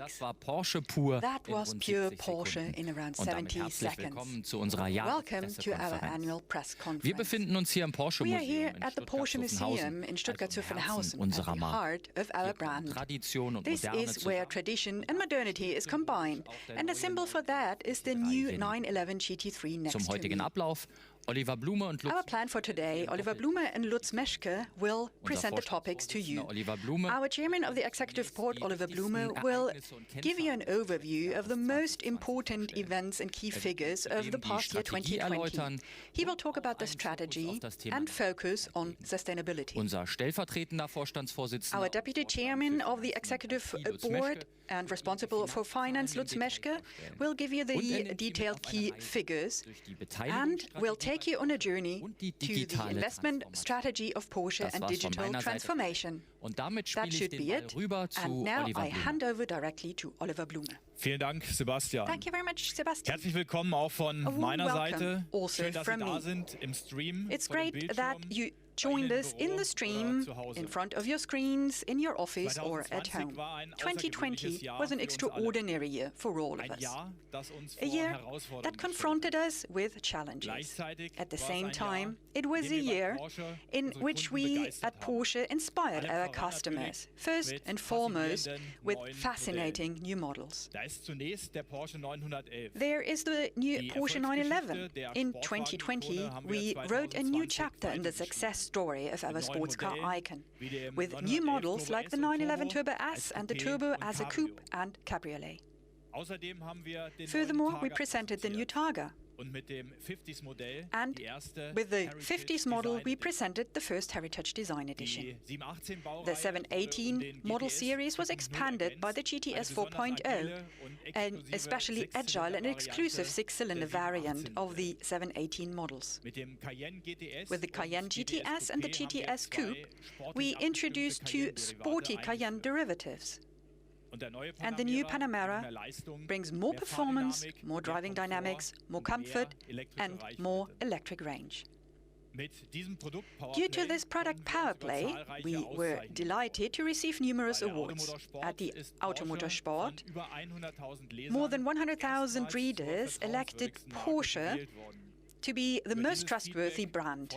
colleagues. Das war Porsche pur That in was rund pure 70 Porsche Sekunden. in around Und damit 70 herzlich seconds. willkommen zu unserer Welcome to our Jahrespressekonferenz. annual press Wir conference. befinden uns hier im Porsche We are Museum here in at the Porsche Museum in Stuttgart-Zuffenhausen, at unserer the Marke. heart of our Hier kommen brand. Tradition und This Moderne is where zusammen. tradition and modernity is combined, and a symbol for that is the new 911 GT3 next Zum to heutigen me. Ablauf: Oliver Blume und Lutz. Our plan for today, Oliver Blume and Lutz Meschke will present the topics to you. Oliver Blume Our chairman of the executive board, Oliver Blume, will give you an overview of the most important events and key figures of the past year 2020. He will talk about the strategy and focus on sustainability. Unser stellvertretender Vorstandsvorsitzender, Our deputy chairman of the executive board and responsible for finance, Lutz Meschke, will give you the detailed key figures and will take you on a journey to the investment strategy of Porsche and digital transformation. Und damit That spiele ich should den be Ball it. rüber zu And now Oliver I Blume. hand over directly to Oliver Blume. Vielen Dank, Sebastian. Thank you very much, Sebastian. Herzlich willkommen auch von warm meiner welcome Seite. also Schön, dass Sie from da me. sind im Stream. It's vor dem great that Bildschirm, you bei Ihnen joined im us Büro in the oder stream, zu Hause. in front of your screens, in your office or at 2020 home. war ein 2020 außergewöhnliches Jahr was an für uns alle. extraordinary year for all of Ein us. Jahr, das uns A vor year Herausforderungen that confronted us with challenges. Gleichzeitig At the war es same ein Jahr, time, it was in a dem wir bei year Porsche in unsere which Kunden we begeistert at haben. Porsche inspired Allen our voran customers, natürlich first mit and foremost faszinierenden with neuen fascinating new models. Da ist zunächst der Porsche 911. There is the new Die Porsche Erfolgsgeschichte 911. der In Sportwagen-Ikone 2020, haben wir we wrote a new 2020 chapter in the success story of our neuen sports car Modellen icon, wie dem with 911 new models Turbo like the S und 911 Turbo Turbo als S and the Coupé Turbo und as a Cabrio. coupe and cabriolet. Außerdem haben wir den Furthermore, neuen we Targa presented the new präsentiert. Targa. Und mit dem 50s Modell And die erste with the Heritage 50s model, Design we Edition. presented the first Heritage Design Edition. Die 718 Baureihe The wurde um 718 den model GTS series was 4.0 expanded by the ergänzt. GTS Eine besonders 4.0, agile und an exklusive especially agile and exclusive six-cylinder variant of the 718 models. Mit dem Cayenne GTS With the und Cayenne GTS and the Coupé haben wir GTS zwei Coupe, sportlich we abgestimmte introduced two Cayenne-Derivate sporty Cayenne eingeführt. derivatives. Und der neue And the new Panamera Panamera bringt mehr Leistung, brings more mehr performance, Fahrdynamik, more mehr driving Komfort dynamics, more und mehr comfort, elektrische and Reichweite. more electric range. Mit diesem Produkt Due to this product power play, we were delighted to receive numerous awards. At the Automotorsport, more than 100,000 readers elected Porsche to be the most trustworthy brand.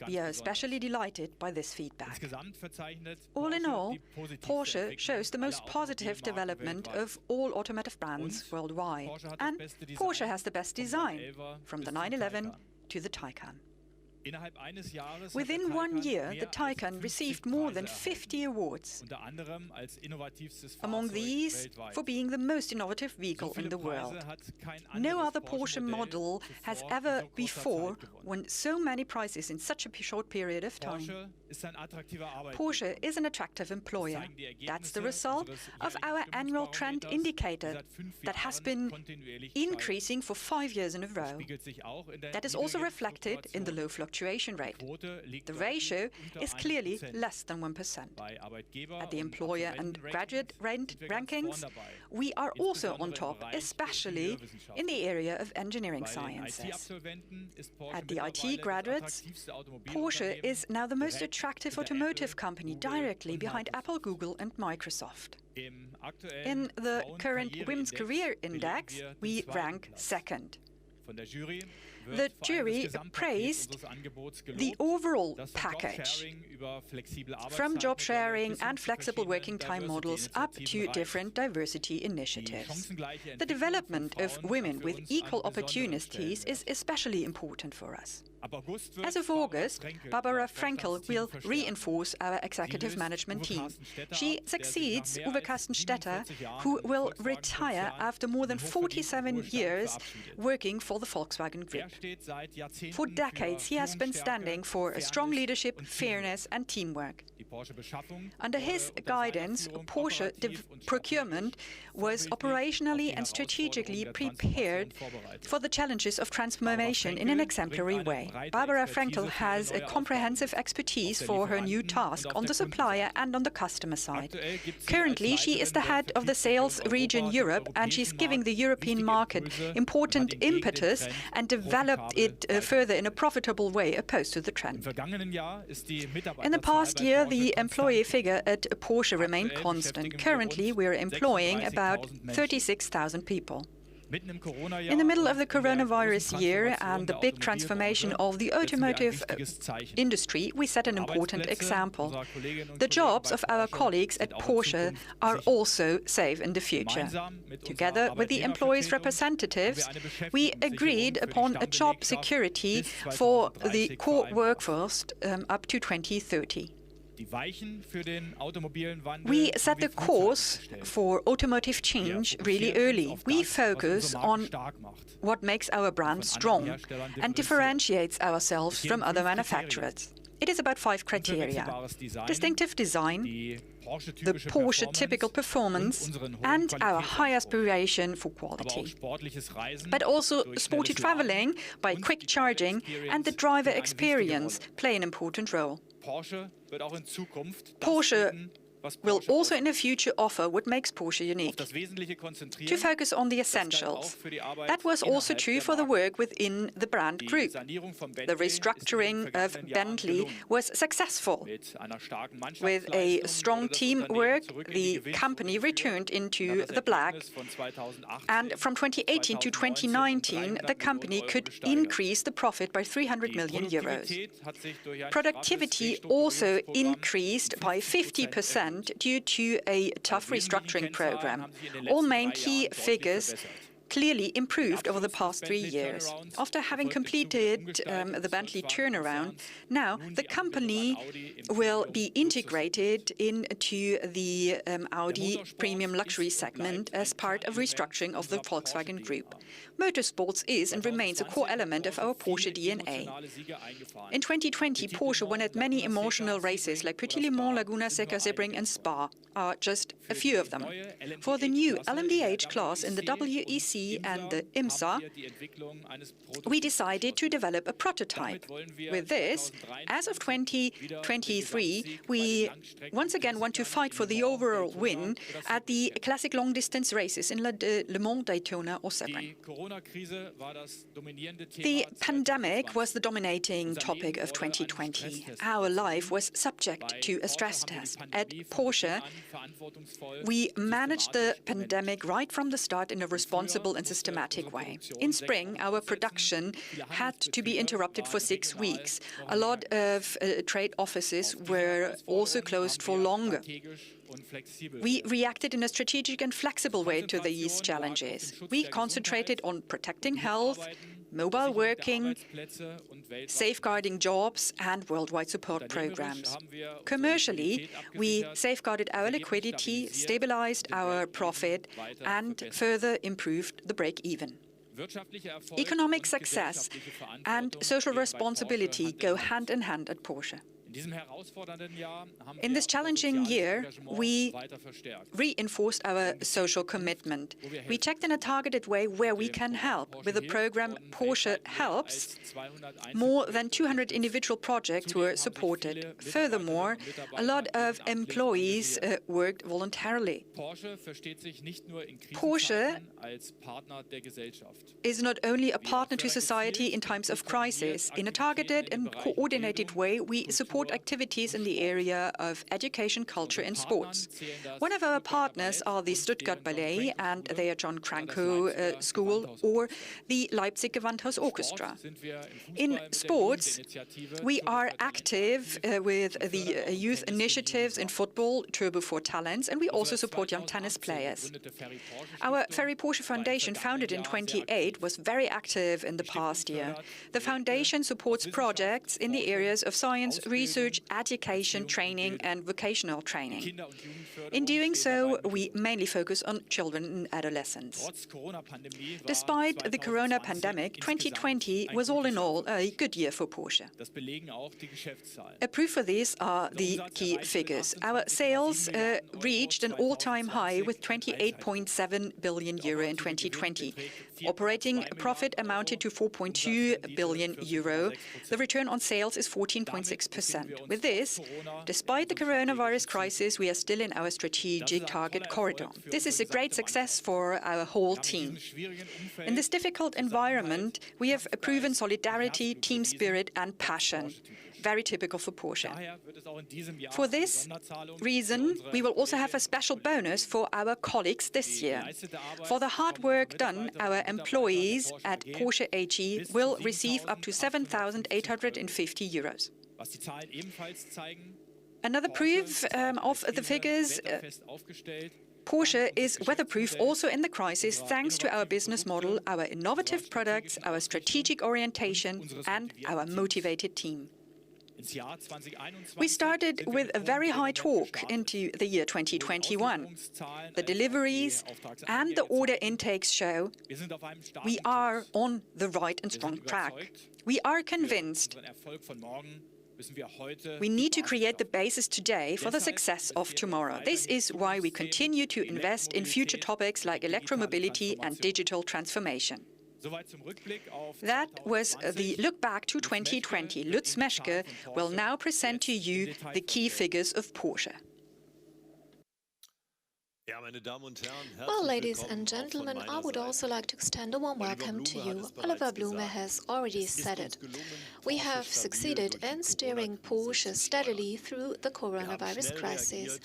We are especially delighted by this feedback. All in all, Porsche shows the most positive development of all automotive brands worldwide. And Porsche has the best design, from the 911 to the Taycan. Within 1 year, the Taycan received more than 50 awards, among these for being the most innovative vehicle in the world. No other Porsche model has ever before won so many prizes in such a short period of time. Porsche is an attractive employer. That's the result of our annual trend indicator that has been increasing for 5 years in a row. That is also reflected in the low fluctuation rate. The ratio is clearly less than 1%. At the employer and graduate rankings, we are also on top, especially in the area of engineering sciences. At the IT graduates, Porsche is now the most attractive automotive company directly behind Apple, Google and Microsoft. In the current Women's Career Index, we rank second. The jury praised the overall package, from job sharing and flexible working time models up to different diversity initiatives. The development of women with equal opportunities is especially important for us. As of August, Barbara Frankel will reinforce our executive management team. She succeeds Uwe Kastenstetter, who will retire after more than 47 years working for the Volkswagen Group. For decades, he has been standing for a strong leadership, fairness and teamwork. Under his guidance, Porsche procurement was operationally and strategically prepared for the challenges of transformation in an exemplary way. Barbara Frankel has a comprehensive expertise for her new task on the supplier and on the customer side. Currently, she is the head of the sales region Europe, and she's giving the European market important impetus and development developed it further in a profitable way, opposed to the trend. In the past year, the employee figure at Porsche remained constant. Currently, we are employing about 36,000 people. In the middle of the coronavirus year and the big transformation of the automotive industry, we set an important example. The jobs of our colleagues at Porsche are also safe in the future. Together with the employees' representatives, we agreed upon a job security for the core workforce up to 2030. We set the course for automotive change really early. We focus on what makes our brand strong and differentiates ourselves from other manufacturers. It is about 5 criteria: distinctive design, the Porsche typical performance, and our high aspiration for quality. But also sporty traveling by quick charging and the driver experience play an important role. Porsche will also in the future offer what makes Porsche unique. To focus on the essentials. That was also true for the work within the brand group. The restructuring of Bentley was successful. With a strong teamwork, the company returned into the black. And from 2018 to 2019, the company could increase the profit by 300 million euros. Productivity also increased by 50% due to a tough restructuring program. All main key figures clearly improved over the past 3 years. After having completed the Bentley turnaround, now the company will be integrated into the Audi premium luxury segment as part of restructuring of the Volkswagen Group. Motorsports is and remains a core element of our Porsche DNA. In 2020, Porsche won at many emotional races like Petit Le Mans, Laguna Seca, Sebring and Spa are just a few of them. For the new LMDH class in the WEC and the IMSA, we decided to develop a prototype. With this, as of 2023, we once again want to fight for the overall win at the classic long-distance races in Le Mans, Daytona or Sebring. The pandemic was the dominating topic of 2020. Our life was subject to a stress test. At Porsche, we managed the pandemic right from the start in a responsible and systematic way. In spring, our production had to be interrupted for 6 weeks. A lot of trade offices were also closed for longer. We reacted in a strategic and flexible way to these challenges. We concentrated on protecting health, mobile working, safeguarding jobs, and worldwide support programs. Commercially, we safeguarded our liquidity, stabilized our profit, and further improved the break-even. Economic success and social responsibility go hand in hand at Porsche. In this challenging year, we reinforced our social commitment. We checked in a targeted way where we can help. With the program Porsche Helps, more than 200 individual projects were supported. Furthermore, a lot of employees worked voluntarily. Porsche is not only a partner to society in times of crisis. In a targeted and coordinated way, we support activities in the area of education, culture and sports. One of our partners are the Stuttgart Ballet and their John Cranko School or the Leipzig Gewandhaus Orchestra. In sports, we are active with the youth initiatives in football, Turbo for Talents, and we also support young tennis players. Our Ferry Porsche Foundation, founded in 2008, was very active in the past year. The foundation supports projects in the areas of science, research, education, training and vocational training. In doing so, we mainly focus on children and adolescents. Despite the corona pandemic, 2020 was all in all a good year for Porsche. A proof for this are the key figures. Our sales reached an all-time high with 28.7 billion euro in 2020. Operating profit amounted to 4.2 billion euro. The return on sales is 14.6%. 4%. With this, despite the coronavirus crisis, we are still in our strategic target corridor. This is a great success for our whole team. In this difficult environment, we have proven solidarity, team spirit and passion. Very typical for Porsche. For this reason, we will also have a special bonus for our colleagues this year. For the hard work done, our employees at Porsche AG will receive up to 7,850 euros. Another proof of the figures, Porsche is weatherproof also in the crisis thanks to our business model, our innovative products, our strategic orientation and our motivated team. We started with a very high talk into the year 2021. The deliveries and the order intakes show we are on the right and strong track. We are convinced we need to create the basis today for the success of tomorrow. This is why we continue to invest in future topics like electromobility and digital transformation. That was the look back to 2020. Lutz Meschke will now present to you the key figures of Porsche. Well, ladies and gentlemen, I would also like to extend a warm welcome to you. Oliver Blume has already said it. We have succeeded in steering Porsche steadily through the coronavirus crisis.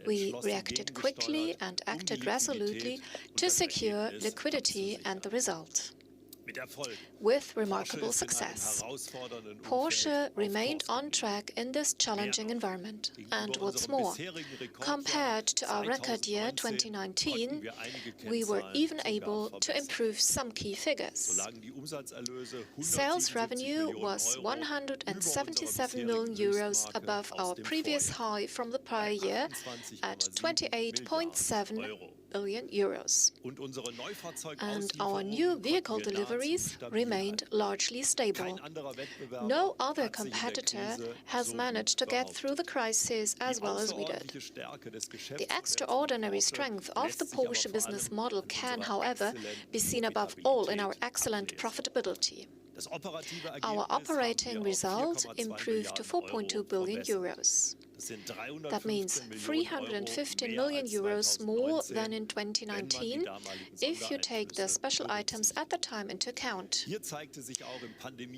We reacted quickly and acted resolutely to secure liquidity and the result. With remarkable success, Porsche remained on track in this challenging environment. And what's more, compared to our record year 2019, we were even able to improve some key figures. Sales revenue was 177 million euros above our previous high from the prior year at 28.7 billion euros. And our new vehicle deliveries remained largely stable. No other competitor has managed to get through the crisis as well as we did. The extraordinary strength of the Porsche business model can, however, be seen above all in our excellent profitability. Our operating result improved to 4.2 billion euros. That means 315 million euros more than in 2019 if you take the special items at the time into account.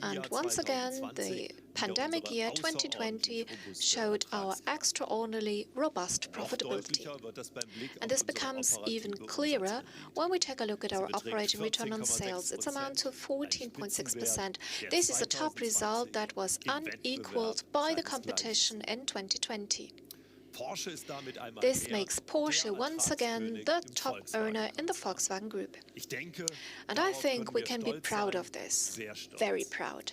And once again, the pandemic year 2020 showed our extraordinarily robust profitability. And this becomes even clearer when we take a look at our operating return on sales. It's amount to 14.6%. This is a top result that was unequaled by the competition in 2020. This makes Porsche once again the top earner in the Volkswagen Group. And I think we can be proud of this, very proud.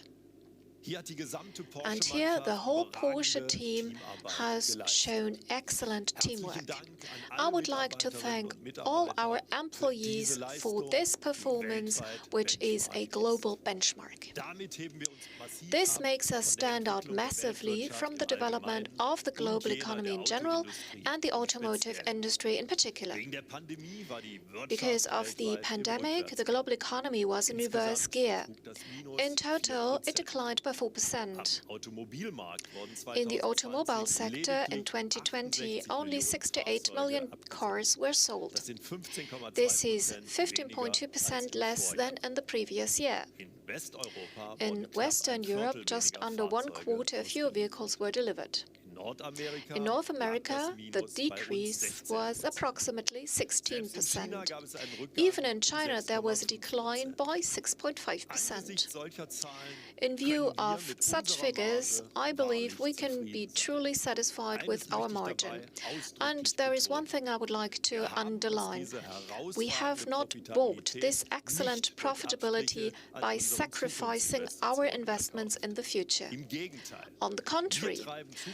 And here the whole Porsche team has shown excellent teamwork. I would like to thank all our employees for this performance, which is a global benchmark. This makes us stand out massively from the development of the global economy in general and the automotive industry in particular. Because of the pandemic, the global economy was in reverse gear. In total, it declined by 4%. In the automobile sector in 2020, only 68 million cars were sold. This is 15.2% less than in the previous year. In Western Europe, just under 1/4 fewer vehicles were delivered. In North America, the decrease was approximately 16%. Even in China, there was a decline by 6.5%. In view of such figures, I believe we can be truly satisfied with our margin. And there is one thing I would like to underline. We have not bought this excellent profitability by sacrificing our investments in the future. On the contrary,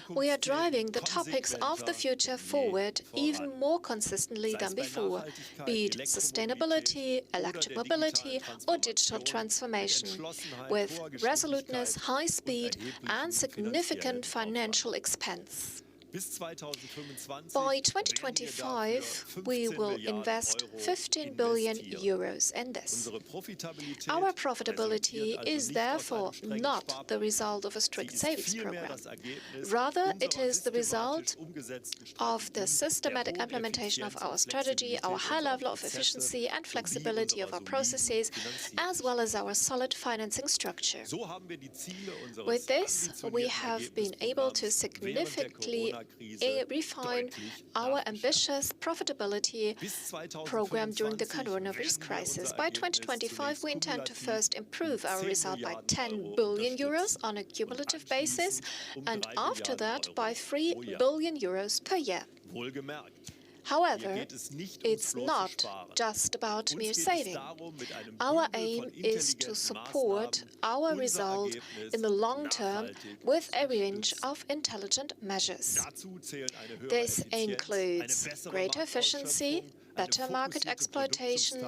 we are driving the topics of the future forward even more consistently than before, be it sustainability, electric mobility, or digital transformation, with resoluteness, high speed, and significant financial expense. By 2025, we will invest 15 billion euros in this. Our profitability is therefore not the result of a strict savings program. Rather, it is the result of the systematic implementation of our strategy, our high level of efficiency and flexibility of our processes, as well as our solid financing structure. With this, we have been able to significantly refine our ambitious profitability program during the coronavirus crisis. By 2025, we intend to first improve our result by 10 billion euros on a cumulative basis, and after that by 3 billion euros per year. However, it's not just about mere saving. Our aim is to support our result in the long term with a range of intelligent measures. This includes greater efficiency, better market exploitation,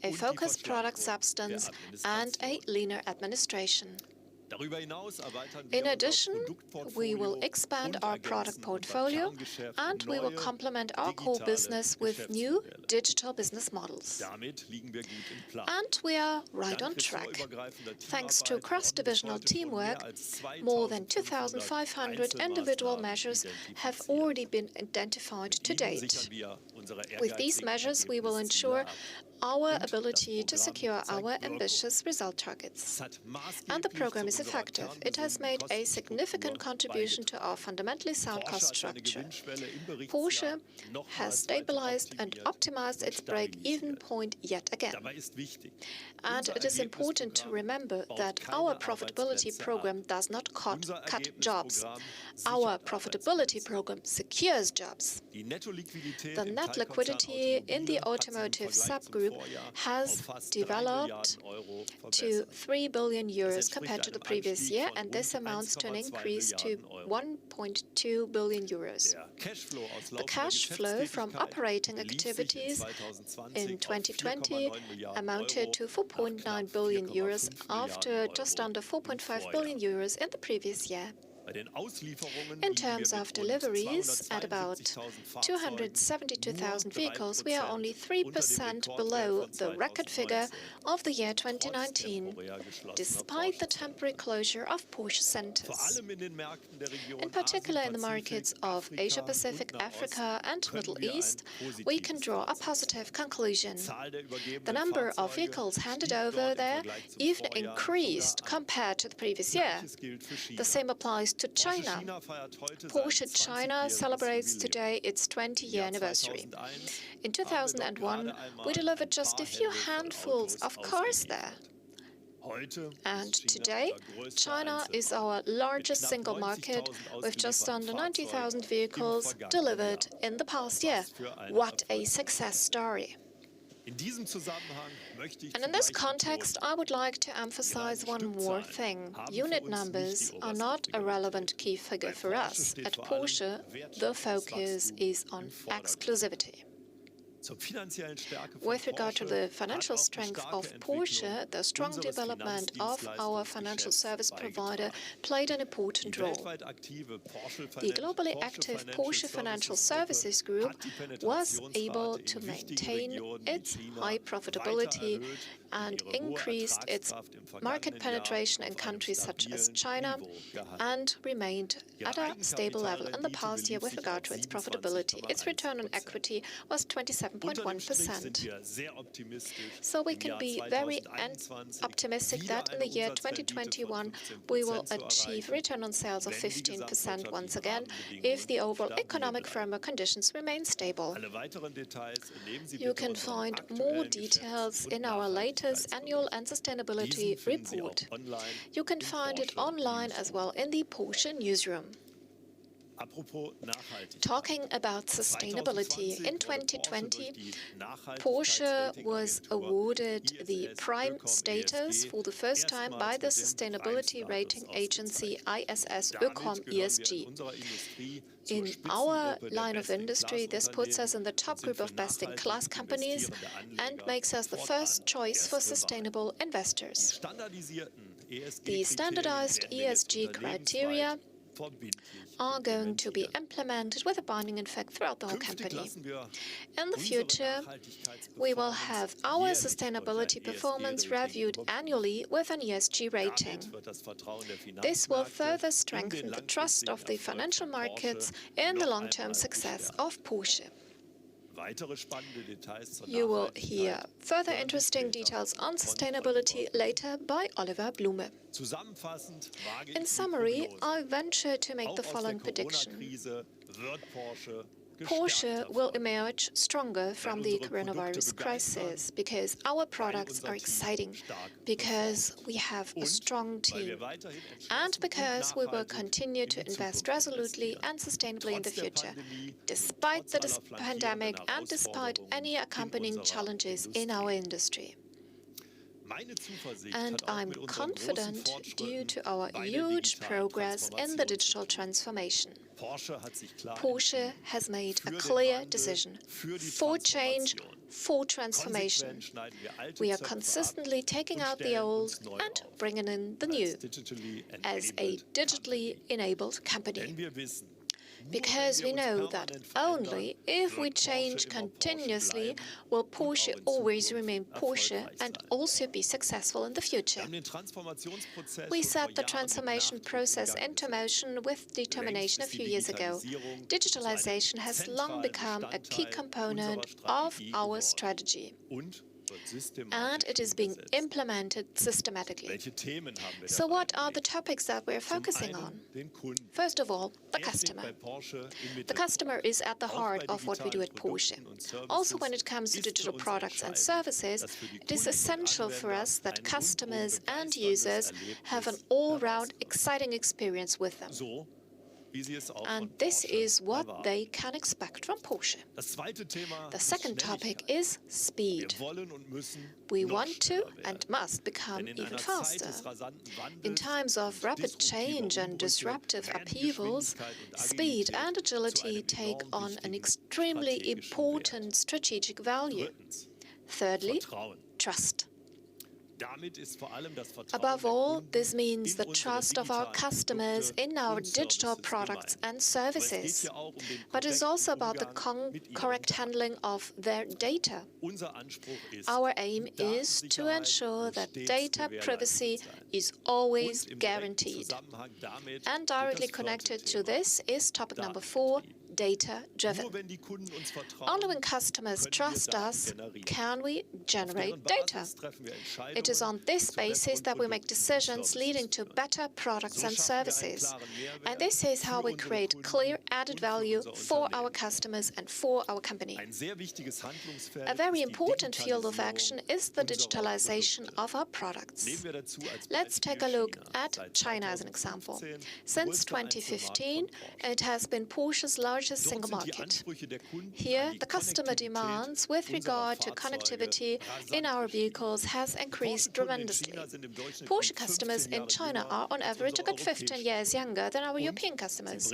a focused product substance, and a leaner administration. In addition, we will expand our product portfolio and we will complement our core business with new digital business models. And we are right on track. Thanks to cross-divisional teamwork, more than 2,500 individual measures have already been identified to date. With these measures, we will ensure our ability to secure our ambitious result targets. And the program is effective. It has made a significant contribution to our fundamentally sound cost structure. Porsche has stabilized and optimized its break-even point yet again. And it is important to remember that our profitability program does not cut jobs. Our profitability program secures jobs. The net liquidity in the automotive subgroup has developed to 3 billion euros compared to the previous year, and this amounts to an increase to 1.2 billion euros. The cash flow from operating activities in 2020 amounted to 4.9 billion euros after just under 4.5 billion euros in the previous year. In terms of deliveries, at about 272,000 vehicles, we are only 3% below the record figure of the year 2019, despite the temporary closure of Porsche centers. In particular, in the markets of Asia-Pacific, Africa and Middle East, we can draw a positive conclusion. The number of vehicles handed over there even increased compared to the previous year. The same applies to China. Porsche China celebrates today its 20-year anniversary. In 2001, we delivered just a few handfuls of cars there. And today, China is our largest single market with just under 90,000 vehicles delivered in the past year. What a success story! And in this context, I would like to emphasize one more thing. Unit numbers are not a relevant key figure for us. At Porsche, the focus is on exclusivity. With regard to the financial strength of Porsche, the strong development of our financial service provider played an important role. The globally active Porsche Financial Services Group was able to maintain its high profitability and increased its market penetration in countries such as China and remained at a stable level in the past year with regard to its profitability. Its return on equity was 27.1%. So we can be very optimistic that in the year 2021 we will achieve return on sales of 15% once again if the overall economic framework conditions remain stable. You can find more details in our latest annual and sustainability report. You can find it online as well in the Porsche newsroom. Talking about sustainability, in 2020, Porsche was awarded the Prime status for the first time by the sustainability rating agency ISS Ökom ESG. In our line of industry, this puts us in the top group of best-in-class companies and makes us the first choice for sustainable investors. The standardized ESG criteria are going to be implemented with a binding effect throughout the whole company. In the future, we will have our sustainability performance reviewed annually with an ESG rating. This will further strengthen the trust of the financial markets in the long-term success of Porsche. You will hear further interesting details on sustainability later by Oliver Blume. In summary, I venture to make the following prediction. Porsche will emerge stronger from the coronavirus crisis because our products are exciting, because we have a strong team, and because we will continue to invest resolutely and sustainably in the future, despite the pandemic and despite any accompanying challenges in our industry. And I'm confident due to our huge progress in the digital transformation. Porsche has made a clear decision for change, for transformation. We are consistently taking out the old and bringing in the new as a digitally enabled company. Because we know that only if we change continuously will Porsche always remain Porsche and also be successful in the future. We set the transformation process into motion with determination a few years ago. Digitalization has long become a key component of our strategy, and it is being implemented systematically. So what are the topics that we're focusing on? First of all, the customer. The customer is at the heart of what we do at Porsche. Also, when it comes to digital products and services, it is essential for us that customers and users have an all-round exciting experience with them. And this is what they can expect from Porsche. The second topic is speed. We want to and must become even faster. In times of rapid change and disruptive upheavals, speed and agility take on an extremely important strategic value. Thirdly, trust. Above all, this means the trust of our customers in our digital products and services. But it is also about the correct handling of their data. Our aim is to ensure that data privacy is always guaranteed. And directly connected to this is topic number 4, data-driven. Only when customers trust us can we generate data. It is on this basis that we make decisions leading to better products and services. And this is how we create clear added value for our customers and for our company. A very important field of action is the digitalization of our products. Let's take a look at China as an example. Since 2015, it has been Porsche's largest single market. Here, the customer demands with regard to connectivity in our vehicles has increased tremendously. Porsche customers in China are on average a good 15 years younger than our European customers.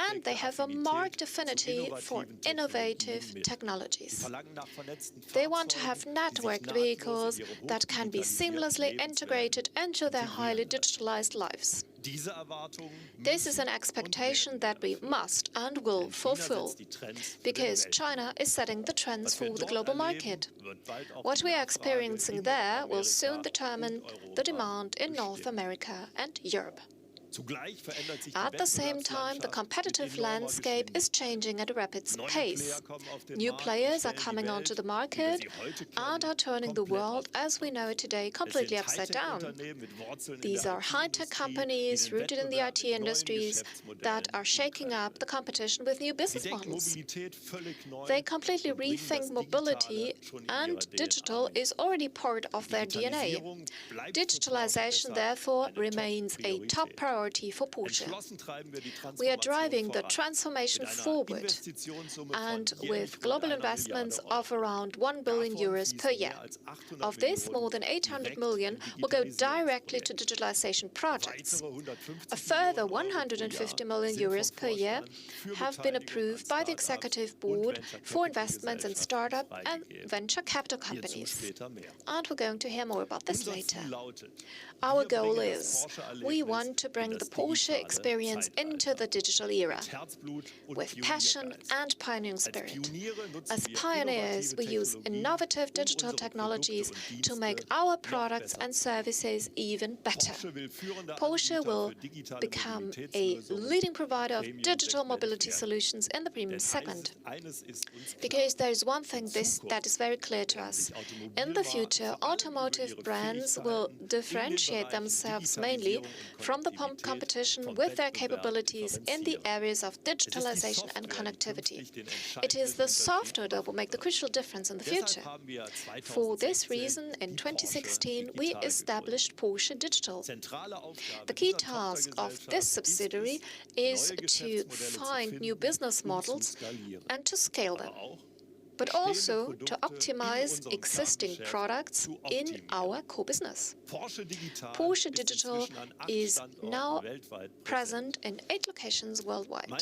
And they have a marked affinity for innovative technologies. They want to have networked vehicles that can be seamlessly integrated into their highly digitalized lives. This is an expectation that we must and will fulfill, because China is setting the trends for the global market. What we are experiencing there will soon determine the demand in North America and Europe. At the same time, the competitive landscape is changing at a rapid pace. New players are coming onto the market and are turning the world as we know it today completely upside down. These are high-tech companies rooted in the IT industries that are shaking up the competition with new business models. They completely rethink mobility, and digital is already part of their DNA. Digitalization, therefore, remains a top priority for Porsche. We are driving the transformation forward, and with global investments of around 1 billion euros per year. Of this, more than 800 million will go directly to digitalization projects. A further 150 million euros per year have been approved by the Executive Board for investments in startup and venture capital companies. And we're going to hear more about this later. Our goal is, we want to bring bring the Porsche experience into the digital era with passion and pioneering spirit. As pioneers, we use innovative digital technologies to make our products and services even better. Porsche will become a leading provider of digital mobility solutions in the premium segment. Because there is one thing that is very clear to us. In the future, automotive brands will differentiate themselves mainly from the competition with their capabilities in the areas of digitalization and connectivity. It is the software that will make the crucial difference in the future. For this reason, in 2016, we established Porsche Digital. The key task of this subsidiary is to find new business models and to scale them, but also to optimize existing products in our core business. Porsche Digital is now present in 8 locations worldwide.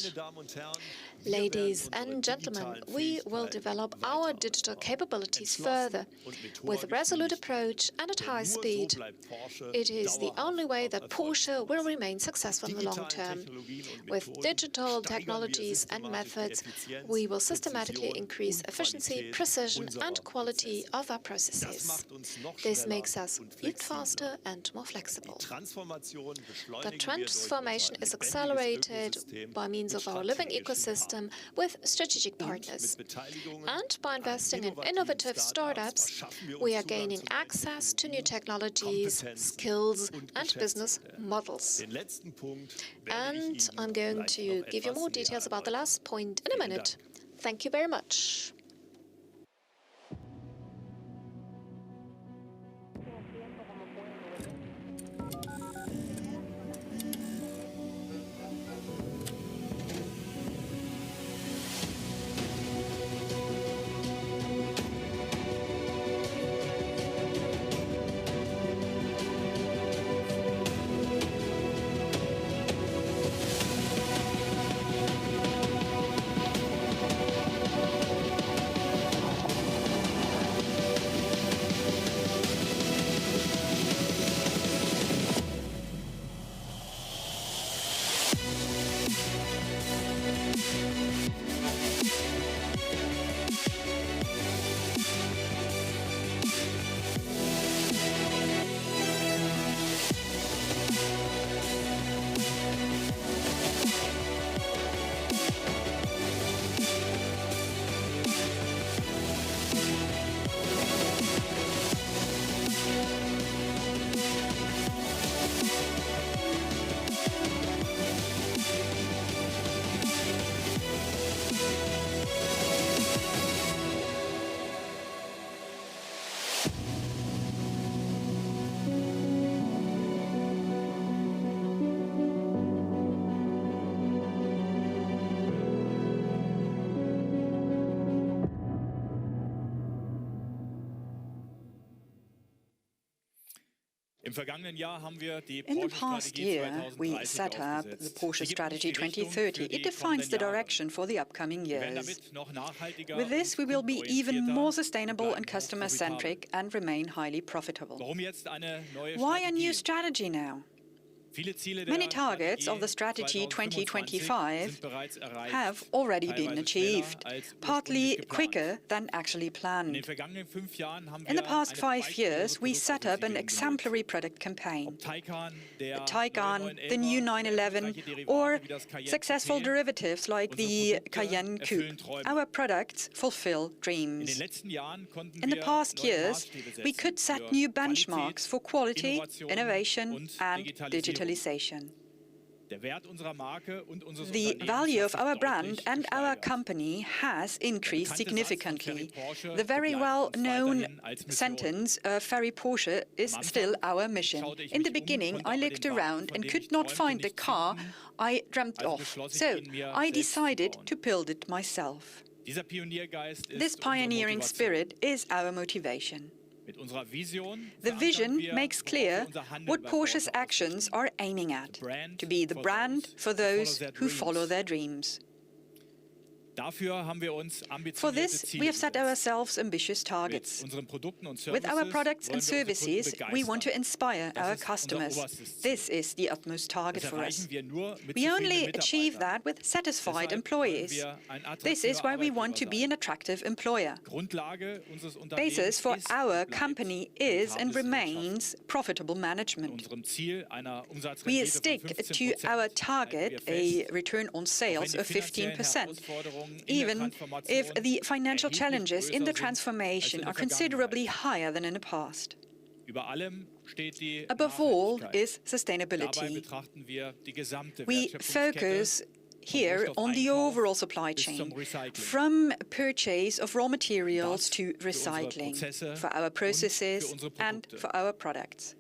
Ladies and gentlemen, we will develop our digital capabilities further with a resolute approach and at high speed. It is the only way that Porsche will remain successful in the long term. With digital technologies and methods, we will systematically increase efficiency, precision and quality of our processes. This makes us even faster and more flexible. The transformation is accelerated by means of our living ecosystem with strategic partners. And by investing in innovative startups, we are gaining access to new technologies, skills and business models. And I'm going to give you more details about the last point in a minute. Thank you very much. In the past year, we set up the Porsche Strategy 2030. It defines the direction for the upcoming years. With this, we will be even more sustainable and customer-centric and remain highly profitable. Why a new strategy now? Many targets of the Strategy 2025 have already been achieved, partly quicker than actually planned. In the past 5 years, we set up an exemplary product campaign. The Taycan, the new 911, or successful derivatives like the Cayenne Coupe. Our products fulfill dreams. In the past years, we could set new benchmarks for quality, innovation, and digitalization. The value of our brand and our company has increased significantly. The very well-known sentence, Ferry Porsche, is still our mission. In the beginning, I looked around and could not find the car I dreamt of, so I decided to build it myself. This pioneering spirit is our motivation. The vision makes clear what Porsche's actions are aiming at, to be the brand for those who follow their dreams. For this, we have set ourselves ambitious targets. With our products and services, we want to inspire our customers. This is the utmost target for us. We only achieve that with satisfied employees. This is why we want to be an attractive employer. Basis for our company is and remains profitable management. We stick to our target, a return on sales of 15%, even if the financial challenges in the transformation are considerably higher than in the past. Above all is sustainability. We focus here on the overall supply chain, from purchase of raw materials to recycling, for our processes and for our products.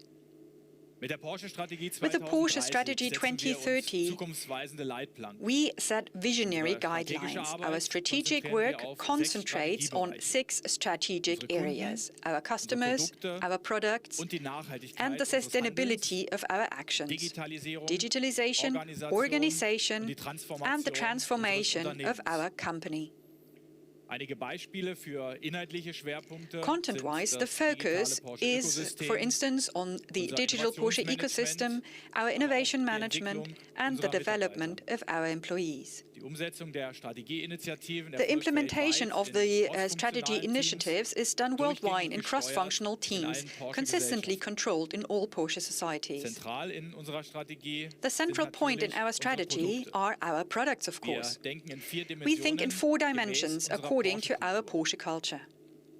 With the Porsche Strategy 2030, we set visionary guidelines. Our strategic work concentrates on 6 strategic areas: our customers, our products, and the sustainability of our actions, digitalization, organization, and the transformation of our company. Content-wise, the focus is, for instance, on the digital Porsche ecosystem, our innovation management, and the development of our employees. The implementation of the strategy initiatives is done worldwide in cross-functional teams, consistently controlled in all Porsche societies. The central point in our strategy are our products, of course. We think in 4 dimensions according to our Porsche culture.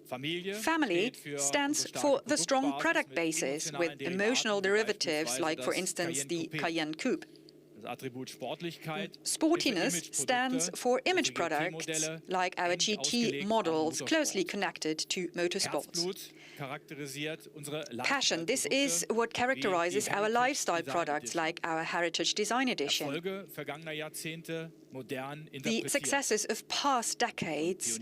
Family stands for the strong product basis with emotional derivatives like, for instance, the Cayenne Coupe. Sportiness stands for image products like our GT models closely connected to motorsports. Passion, this is what characterizes our lifestyle products like our Heritage Design Edition. The successes of past decades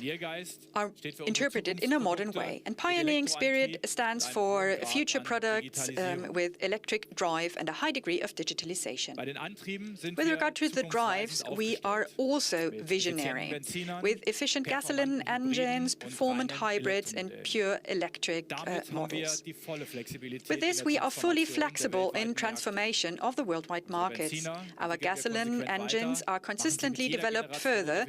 are interpreted in a modern way, and pioneering spirit stands for future products with electric drive and a high degree of digitalization. With regard to the drives, we are also visionary, with efficient gasoline engines, performant hybrids, and pure electric models. With this, we are fully flexible in transformation of the worldwide markets. Our gasoline engines are consistently developed further.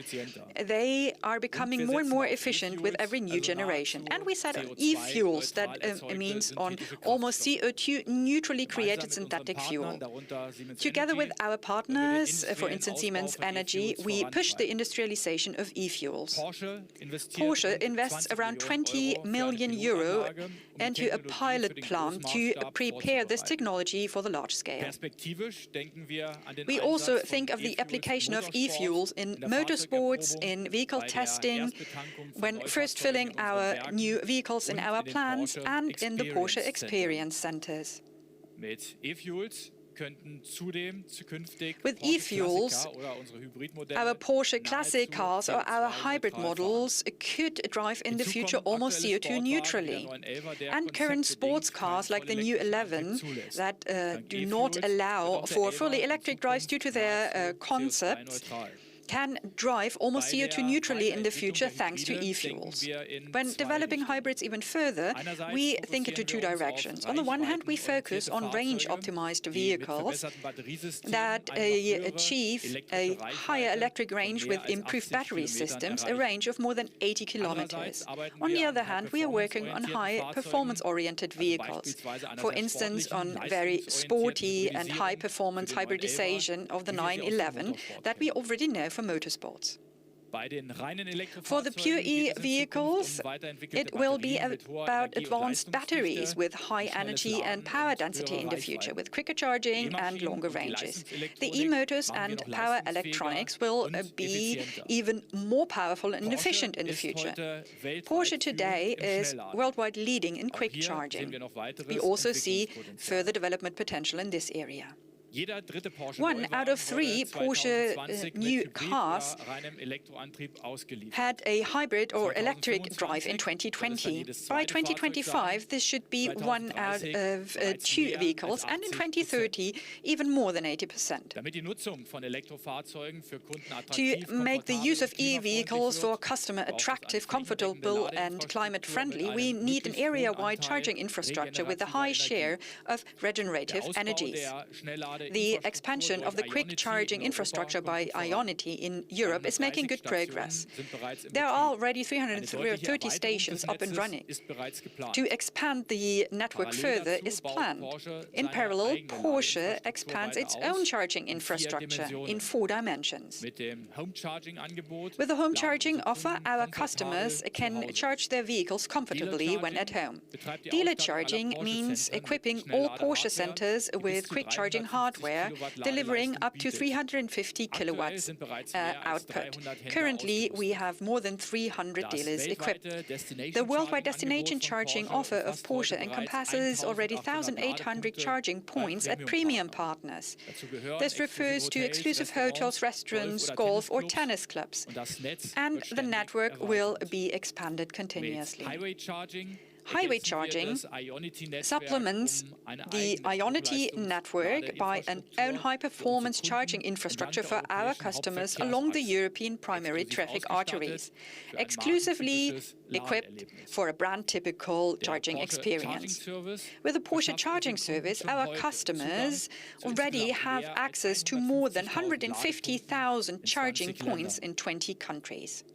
They are becoming more and more efficient with every new generation. And we set e-fuels, that means on almost CO2 neutrally created synthetic fuel. Together with our partners, for instance Siemens Energy, we push the industrialization of e-fuels. Porsche invests around 20 million euro into a pilot plant to prepare this technology for the large scale. We also think of the application of e-fuels in motorsports, in vehicle testing, when first filling our new vehicles in our plants and in the Porsche experience centers. With e-fuels, our Porsche classic cars or our hybrid models could drive in the future almost CO2 neutrally. And current sports cars like the new 11 that do not allow for fully electric drives due to their concepts can drive almost CO2 neutrally in the future thanks to e-fuels. When developing hybrids even further, we think into 2 directions. On the one hand, we focus on range-optimized vehicles that achieve a higher electric range with improved battery systems, a range of more than 80 kilometers. On the other hand, we are working on high-performance-oriented vehicles, for instance, on very sporty and high-performance hybridization of the 911 that we already know for motorsports. For the pure e-vehicles, it will be about advanced batteries with high energy and power density in the future, with quicker charging and longer ranges. The e-motors and power electronics will be even more powerful and efficient in the future. Porsche today is worldwide leading in quick charging. We also see further development potential in this area. 1 out of 3 Porsche new cars had a hybrid or electric drive in 2020. By 2025, this should be 1 out of 2 vehicles, and in 2030, even more than 80%. To make the use of e-vehicles for customer attractive, comfortable, and climate-friendly, we need an area-wide charging infrastructure with a high share of regenerative energies. The expansion of the quick charging infrastructure by Ionity in Europe is making good progress. There are already 330 stations up and running. To expand the network further is planned. In parallel, Porsche expands its own charging infrastructure in 4 dimensions. With the home charging offer, our customers can charge their vehicles comfortably when at home. Dealer charging means equipping all Porsche centers with quick charging hardware, delivering up to 350 kilowatts output. Currently, we have more than 300 dealers equipped. The worldwide destination charging offer of Porsche encompasses already 1,800 charging points at premium partners. This refers to exclusive hotels, restaurants, golf or tennis clubs. And the network will be expanded continuously. Highway charging supplements the Ionity network by an own high-performance charging infrastructure for our customers along the European primary traffic arteries, exclusively equipped for a brand-typical charging experience. With the Porsche charging service, our customers already have access to more than 150,000 charging points in 20 countries.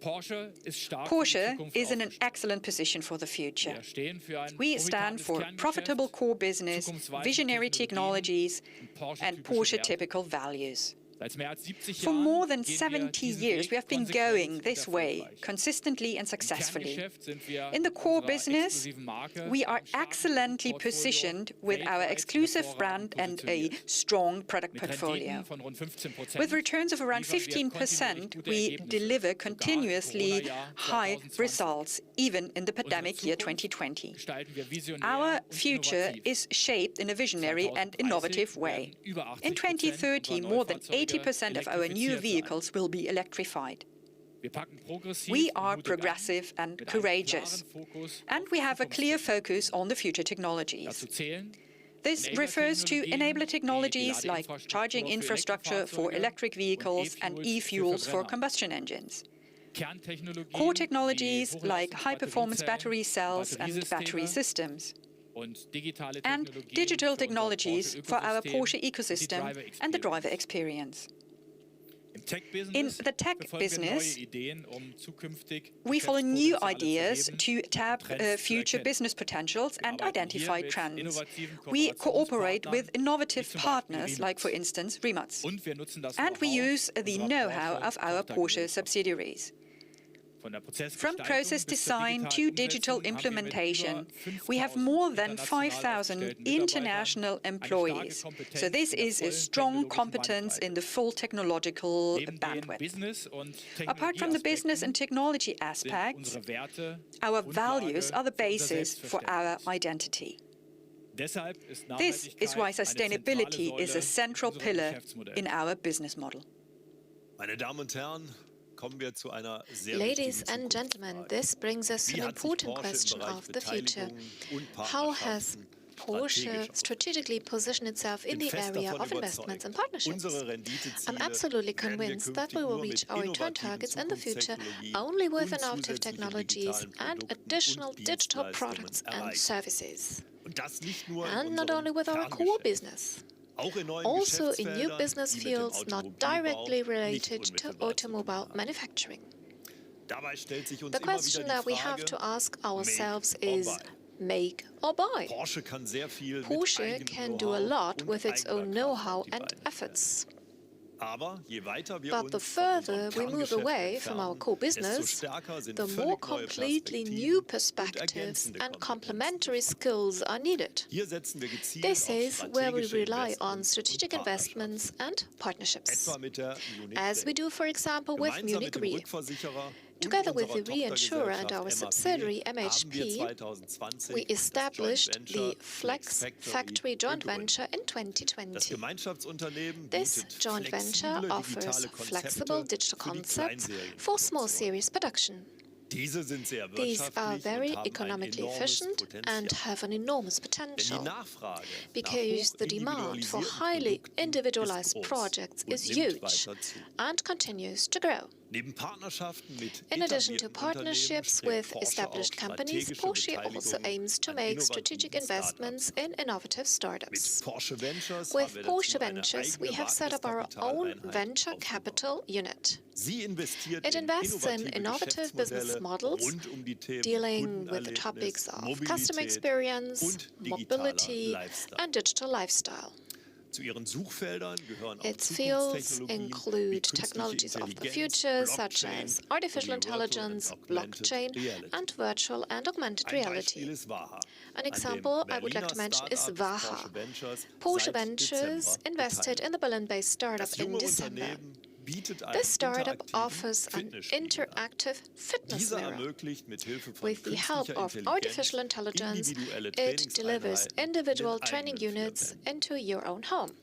Porsche is in an excellent position for the future. We stand for profitable core business, visionary technologies, and Porsche-typical values. For more than 70 years, we have been going this way, consistently and successfully. In the core business, we are excellently positioned with our exclusive brand and a strong product portfolio. With returns of around 15%, we deliver continuously high results, even in the pandemic year 2020. Our future is shaped in a visionary and innovative way. In 2030, more than 80% of our new vehicles will be electrified. We are progressive and courageous, and we have a clear focus on the future technologies. This refers to enabler technologies like charging infrastructure for electric vehicles and e-fuels for combustion engines. Core technologies like high-performance battery cells and battery systems. And digital technologies for our Porsche ecosystem and the driver experience. In the tech business, we follow new ideas to tap future business potentials and identify trends. We cooperate with innovative partners like, for instance, Rimac. And we use the know-how of our Porsche subsidiaries. From process design to digital implementation, we have more than 5,000 international employees. So this is a strong competence in the full technological bandwidth. Apart from the business and technology aspects, our values are the basis for our identity. This is why sustainability is a central pillar in our business model. Ladies and gentlemen, this brings us to an important question of the future. How has Porsche strategically positioned itself in the area of investments and partnerships? I'm absolutely convinced that we will reach our return targets in the future only with innovative technologies and additional digital products and services. And not only with our core business. Also in new business fields not directly related to automobile manufacturing. The question that we have to ask ourselves is, make or buy? Porsche can do a lot with its own know-how and efforts. But the further we move away from our core business, the more completely new perspectives and complementary skills are needed. This is where we rely on strategic investments and partnerships, as we do, for example, with Munich Re. Together with the reinsurer and our subsidiary MHP, we established the Flex Factory joint venture in 2020. This joint venture offers flexible digital concepts for small series production. These are very economically efficient and have an enormous potential because the demand for highly individualized projects is huge and continues to grow. In addition to partnerships with established companies, Porsche also aims to make strategic investments in innovative startups. With Porsche Ventures, we have set up our own venture capital unit. It invests in innovative business models dealing with the topics of customer experience, mobility, and digital lifestyle. Its fields include technologies of the future, such as artificial intelligence, blockchain, and virtual and augmented reality. An example I would like to mention is Vaha. Porsche Ventures invested in the Berlin-based startup in December. This startup offers an interactive fitness mirror. With the help of artificial intelligence, it delivers individual training units into your own home.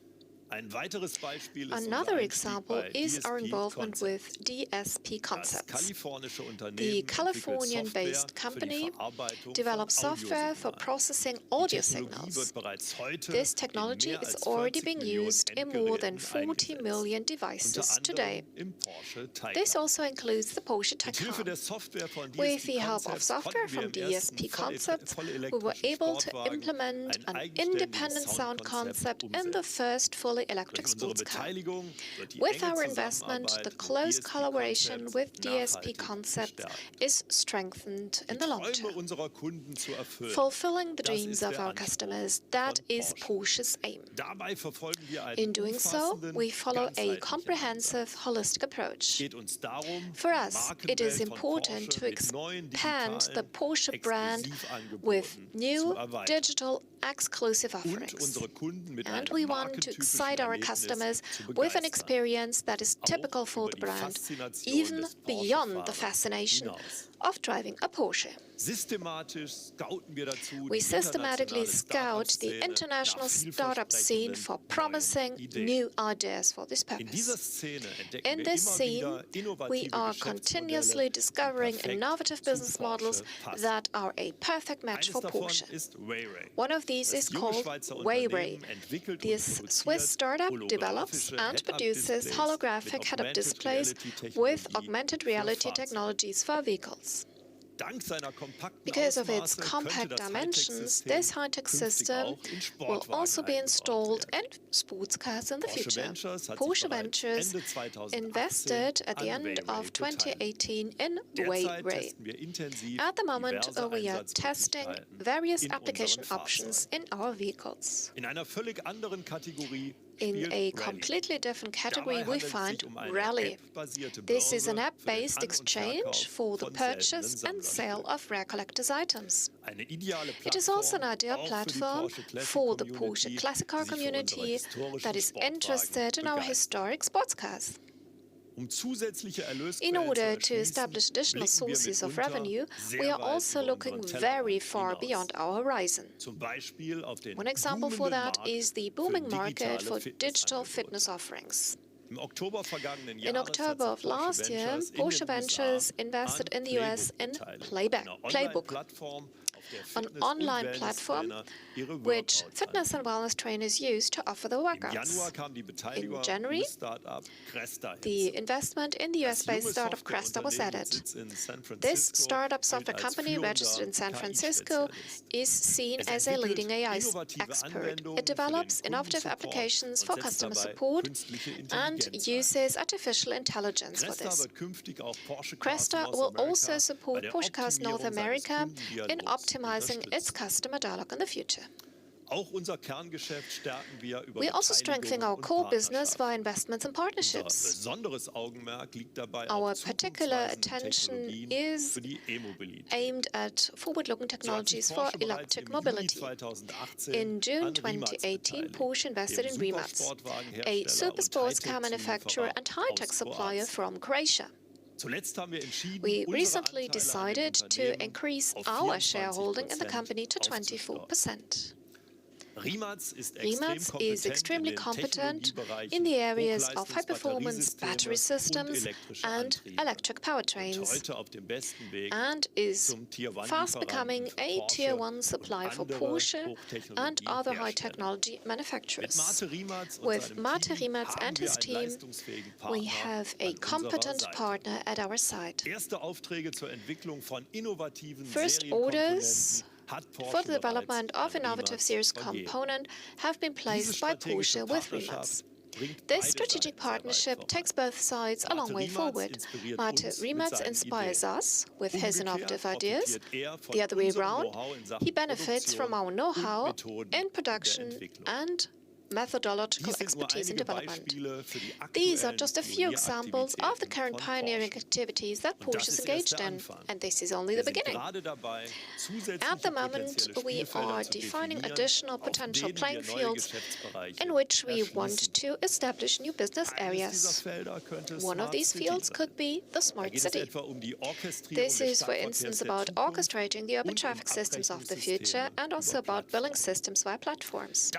Another example is our involvement with DSP Concepts. The Californian-based company develops software for processing audio signals. This technology is already being used in more than 40 million devices today. This also includes the Porsche Taycan. With the help of software from DSP Concepts, we were able to implement an independent sound concept in the first fully electric sports car. With our investment, the close collaboration with DSP Concepts is strengthened in the long term. Fulfilling the dreams of our customers, that is Porsche's aim. In doing so, we follow a comprehensive, holistic approach. For us, it is important to expand the Porsche brand with new digital exclusive offerings. And we want to excite our customers with an experience that is typical for the brand, even beyond the fascination of driving a Porsche. We systematically scout the international startup scene for promising new ideas for this purpose. In this scene, we are continuously discovering innovative business models that are a perfect match for Porsche. One of these is called Wayway. This Swiss startup develops and produces holographic head-up displays with augmented reality technologies for vehicles. Because of its compact dimensions, this high-tech system will also be installed in sports cars in the future. Porsche Ventures invested at the end of 2018 in Wayway. At the moment, we are testing various application options in our vehicles. In a completely different category, we find Rally. This is an app-based exchange for the purchase and sale of rare collector's items. It is also an ideal platform for the Porsche classic car community that is interested in our historic sports cars. In order to establish additional sources of revenue, we are also looking very far beyond our horizon. One example for that is the booming market for digital fitness offerings. In October of last year, Porsche Ventures invested in the US in Playbook, an online platform which fitness and wellness trainers use to offer their workouts. In January, the investment in the US-based startup Cresta was added. This startup software company, registered in San Francisco, is seen as a leading AI expert. It develops innovative applications for customer support and uses artificial intelligence for this. Cresta will also support Porsche Cars North America in optimizing its customer dialogue in the future. We are also strengthening our core business via investments and partnerships. Our particular attention is aimed at forward-looking technologies for electric mobility. In June 2018, Porsche invested in Rimac, a super sports car manufacturer and high-tech supplier from Croatia. We recently decided to increase our shareholding in the company to 24%. Rimac is extremely competent in the areas of high-performance battery systems and electric powertrains, and is fast becoming a Tier 1 supplier for Porsche and other high-technology manufacturers. With Mate Rimac and his team, we have a competent partner at our side. First orders for the development of innovative series component have been placed by Porsche with Rimac. This strategic partnership takes both sides a long way forward. Mate Rimac inspires us with his innovative ideas. The other way around, he benefits from our know-how in production and methodological expertise in development. These are just a few examples of the current pioneering activities that Porsche is engaged in, and this is only the beginning. At the moment, we are defining additional potential playing fields in which we want to establish new business areas. One of these fields could be the smart city. This is, for instance, about orchestrating the urban traffic systems of the future and also about billing systems via platforms.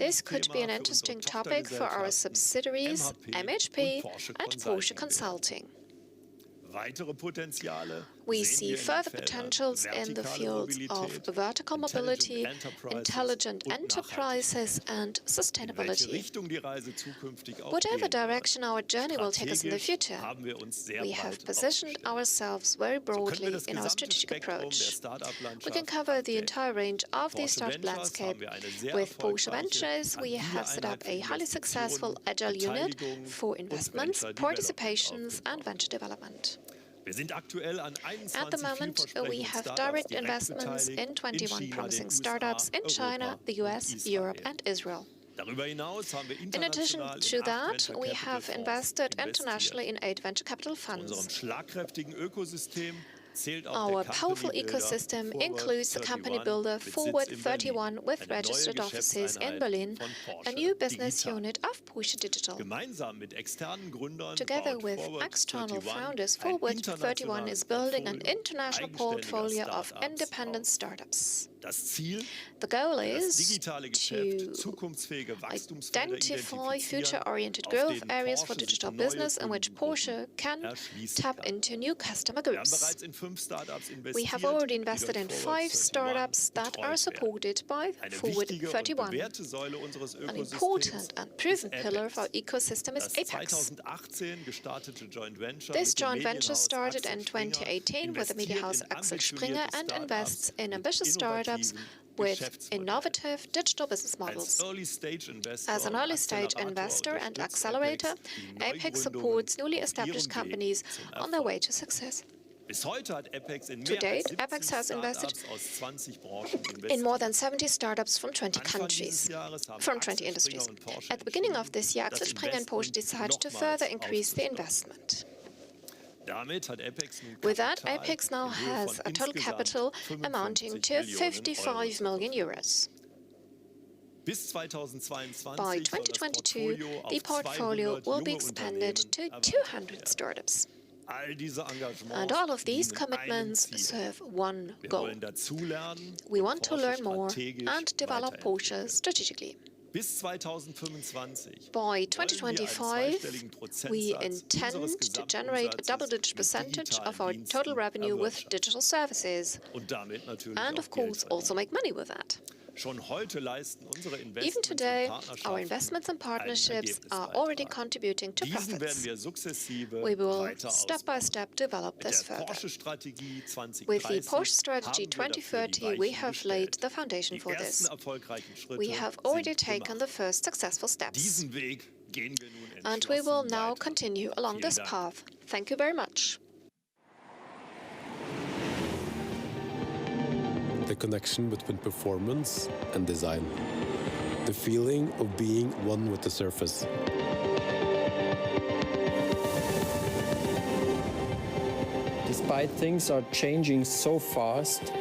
This could be an interesting topic for our subsidiaries MHP and Porsche Consulting. We see further potentials in the fields of vertical mobility, intelligent enterprises, and sustainability. Whatever direction our journey will take us in the future, we have positioned ourselves very broadly in our strategic approach. We can cover the entire range of the startup landscape. With Porsche Ventures, we have set up a highly successful agile unit for investments, participations, and venture development. At the moment, we have direct investments in 21 promising startups in China, the US, Europe, and Israel. In addition to that, we have invested internationally in 8 venture capital funds. Our powerful ecosystem includes the company builder Forward 31 with registered offices in Berlin, a new business unit of Porsche Digital. Together with external founders, Forward 31 is building an international portfolio of independent startups. The goal is to identify future-oriented growth areas for digital business in which Porsche can tap into new customer groups. We have already invested in 5 startups that are supported by Forward 31. An important and proven pillar of our ecosystem is Apex. This joint venture started in 2018 with the media house Axel Springer and invests in ambitious startups with innovative digital business models. As an early-stage investor and accelerator, Apex supports newly established companies on their way to success. To date, Apex has invested in more than 70 startups from 20 countries, from 20 industries. At the beginning of this year, Axel Springer and Porsche decided to further increase the investment. With that, Apex now has a total capital amounting to 55 million euros. By 2022, the portfolio will be expanded to 200 startups. And all of these commitments serve one goal. We want to learn more and develop Porsche strategically. By 2025, we intend to generate a double-digit percentage of our total revenue with digital services, and of course also make money with that. Even today, our investments and partnerships are already contributing to profits. We will step by step develop this further. With the Porsche Strategy 2030, we have laid the foundation for this. We have already taken the first successful steps. And we will now continue along this path. Thank you very much. The connection between performance and design. The feeling of being one with the surface. Despite things are changing so fast,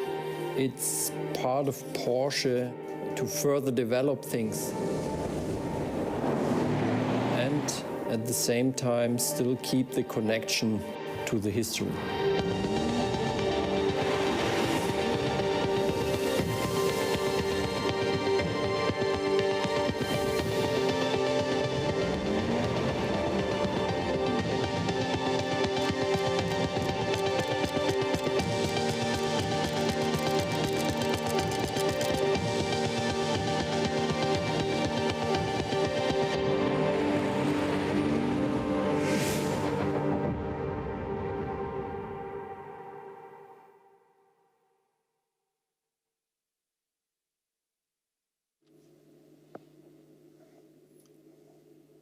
it's part of Porsche to further develop things. And at the same time still keep the connection to the history.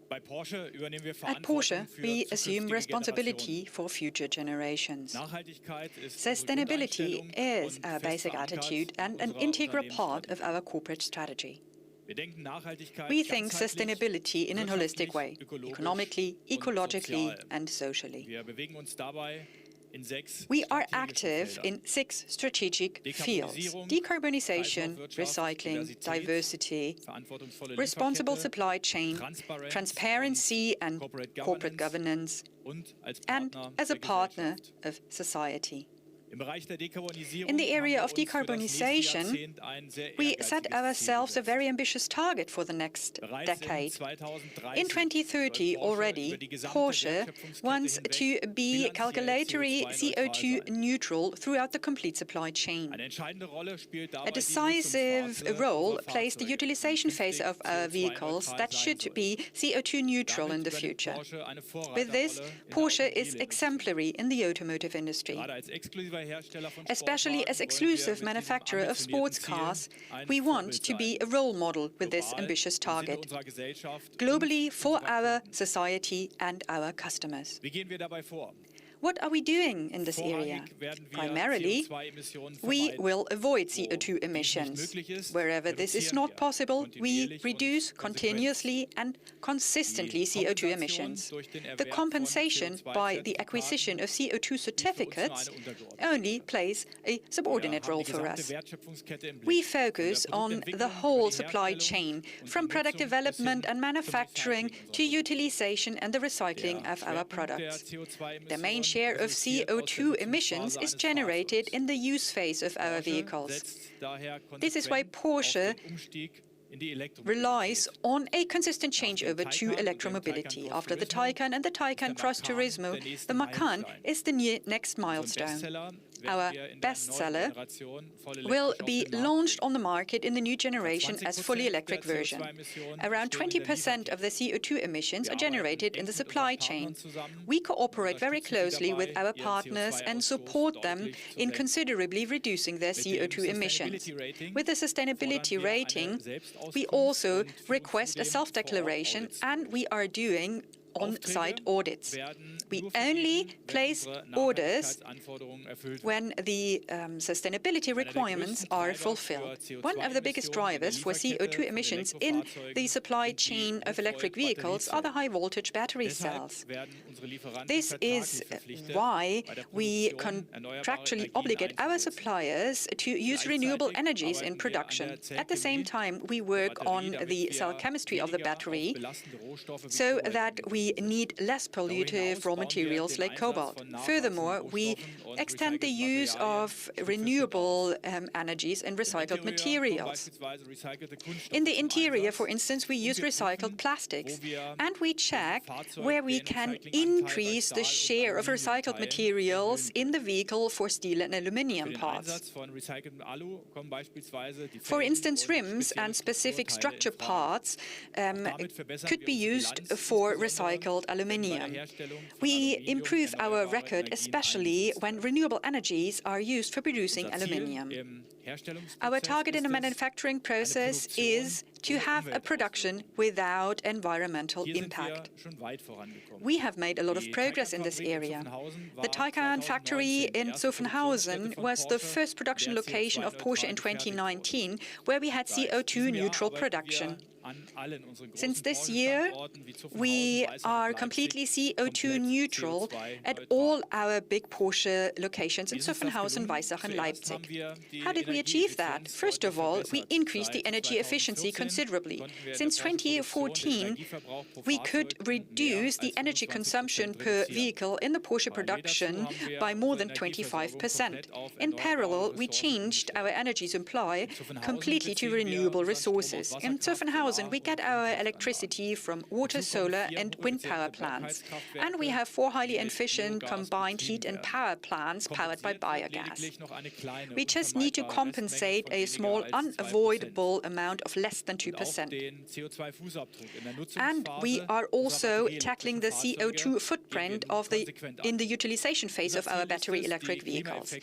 Bei Porsche übernehmen wir At Porsche, Verantwortung für we assume zukünftige responsibility Generationen. for future generations. Nachhaltigkeit ist Sustainability unsere is Grundeinstellung our und basic fest attitude verankert and in an unserer integral part of Unternehmensstrategie. our corporate strategy. Wir denken Nachhaltigkeit We think ganzheitlich, sustainability in a holistic way, ökologisch economically, und ecologically, sozial. and socially. Wir bewegen uns dabei in 6 We are strategischen active Feldern. in 6 strategic fields: Dekarbonisierung, decarbonization, Kreislaufwirtschaft, recycling, Diversität, diversity, verantwortungsvolle responsible Lieferkette, supply chain, Transparenz transparency and Corporate corporate governance, und als and Partner as a der partner Gesellschaft. of society. Im Bereich der Dekarbonisierung In the area haben of wir uns für das nächste decarbonization, Jahrzehnt ein sehr we ehrgeiziges set Ziel ourselves a gesetzt. very ambitious target for the next Bereits decade. In 2030 2030 soll Porsche already, über die gesamte Porsche Wertschöpfungskette wants hinweg to be bilanziell calculatory CO2-neutral CO2 sein. neutral throughout the complete supply chain. Eine entscheidende Rolle spielt dabei A die decisive Nutzungsphase role unserer plays the Fahrzeuge, utilization die phase of künftig our vehicles CO2-neutral that sein should soll. be CO2 neutral in Damit the übernimmt future. Porsche eine With this, Vorreiterrolle in der Porsche is Automobilindustrie. exemplary in the automotive industry. Gerade als exklusiver Hersteller von Especially as Sportwagen wollen wir exclusive mit diesem manufacturer of sports ambitionierten cars, Ziel ein we want Vorbild to be sein. a role model with this Global, ambitious im Sinne target, unserer Gesellschaft globally und for unserer our Kunden. society and our customers. Wie gehen wir dabei vor? What are we doing in this area? Vorrangig werden wir Primarily, CO2-Emissionen we vermeiden. will avoid Wo CO2 dies nicht emissions. möglich ist, Wherever this is reduzieren not wir possible, we kontinuierlich und reduce konsequent. continuously and consistently Die CO2 Kompensation emissions. durch den The Erwerb von compensation by the acquisition of CO2 certificates only plays a subordinate role for us. We focus on the whole supply chain, from product development and manufacturing to utilization and the recycling of our products. The main share of CO2 emissions is generated in the use phase of our vehicles. This is why Porsche relies on a consistent changeover to electromobility. After the Taycan and the Taycan Cross Turismo, the Macan is the next milestone. Our bestseller will be launched on the market in the new generation as fully electric version. Around 20% of the CO2 emissions are generated in the supply chain. We cooperate very closely with our partners and support them in considerably reducing their CO2 emissions. With the sustainability rating, we also request a self-declaration, and we are doing on-site audits. We only place orders when the sustainability requirements are fulfilled. One of the biggest drivers for CO2 emissions in the supply chain of electric vehicles are the high-voltage battery cells. This is why we contractually obligate our suppliers to use renewable energies in production. At the same time, we work on the cell chemistry of the battery so that we need less pollutive raw materials like cobalt. Furthermore, we extend the use of renewable energies and recycled materials. In the interior, for instance, we use recycled plastics, and we check where we can increase the share of recycled materials in the vehicle for steel and aluminum parts. For instance, rims and specific structure parts could be used for recycled aluminium. We improve our record, especially when renewable energies are used for producing aluminium. Our target in the manufacturing process is to have a production without environmental impact. We have made a lot of progress in this area. The Taycan factory in Zuffenhausen was the first production location of Porsche in 2019, where we had CO2 neutral production. Since this year, we are completely CO2 neutral at all our big Porsche locations in Zuffenhausen, Weissach and Leipzig. How did we achieve that? First of all, we increased the energy efficiency considerably. Since 2014, we could reduce the energy consumption per vehicle in the Porsche production by more than 25%. In parallel, we changed our energy supply completely to renewable resources. In Zuffenhausen, we get our electricity from water, solar and wind power plants. And we have 4 highly efficient combined heat and power plants powered by biogas. We just need to compensate a small unavoidable amount of less than 2%. And we are also tackling the CO2 footprint in the utilization phase of our battery electric vehicles.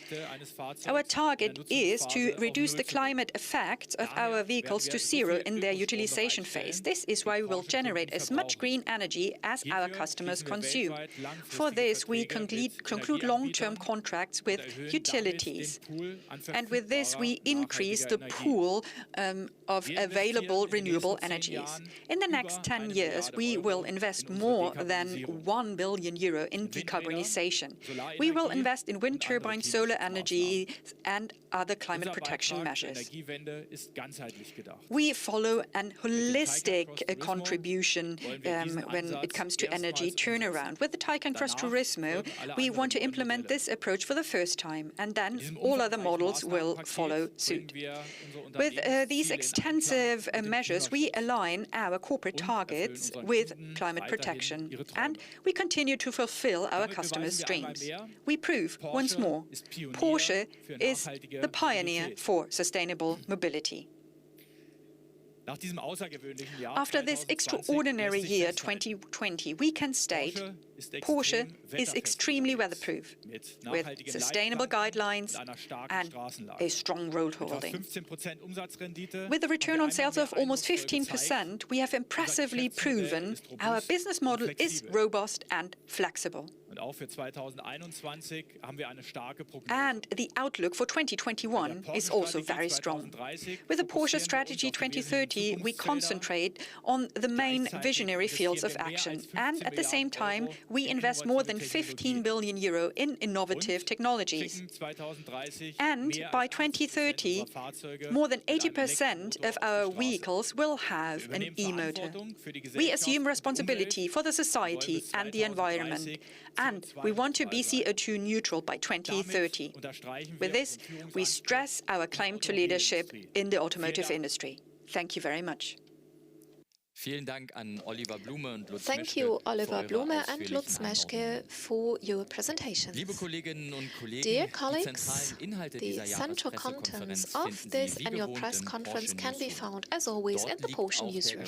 Our target is to reduce the climate effects of our vehicles to zero in their utilization phase. This is why we will generate as much green energy as our customers consume. For this, we conclude long-term contracts with utilities. And with this, we increase the pool of available renewable energies. In the next 10 years, we will invest more than €1 billion in decarbonization. We will invest in wind turbines, solar energy, and other climate protection measures. We follow an holistic contribution when it comes to energy turnaround. With the Taycan Cross Turismo, we want to implement this approach for the first time, and then all other models will follow suit. With these extensive measures, we align our corporate targets with climate protection, and we continue to fulfill our customers' dreams. We prove once more, Porsche is the pioneer for sustainable mobility. After this extraordinary year 2020, we can state Porsche is extremely weatherproof, with sustainable guidelines and a strong road holding. With a return on sales of almost 15%, we have impressively proven our business model is robust and flexible. And the outlook for 2021 is also very strong. With the Porsche Strategy 2030, we concentrate on the main visionary fields of action. And at the same time, we invest more than €15 billion in innovative technologies. And by 2030, more than 80% of our vehicles will have an e-motor. We assume responsibility for the society and the environment. And we want to be CO2 neutral by 2030. With this, we stress our claim to leadership in the automotive industry. Thank you very much. Thank you, Oliver Blume and Lutz Meschke, for your presentations. Dear colleagues, the central contents of this annual press conference can be found, as always, in the Porsche newsroom.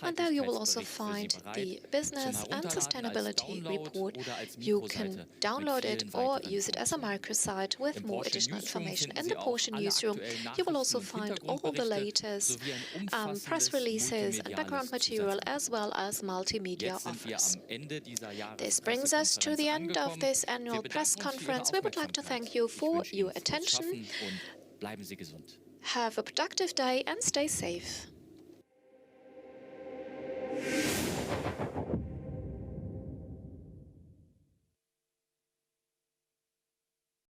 And there you will also find the business and sustainability report. You can download it or use it as a microsite with more additional information. In the Porsche newsroom, you will also find all the latest press releases and background material as well as multimedia offers. This brings us to the end of this annual press conference. We would like to thank you for your attention. Have a productive day and stay safe.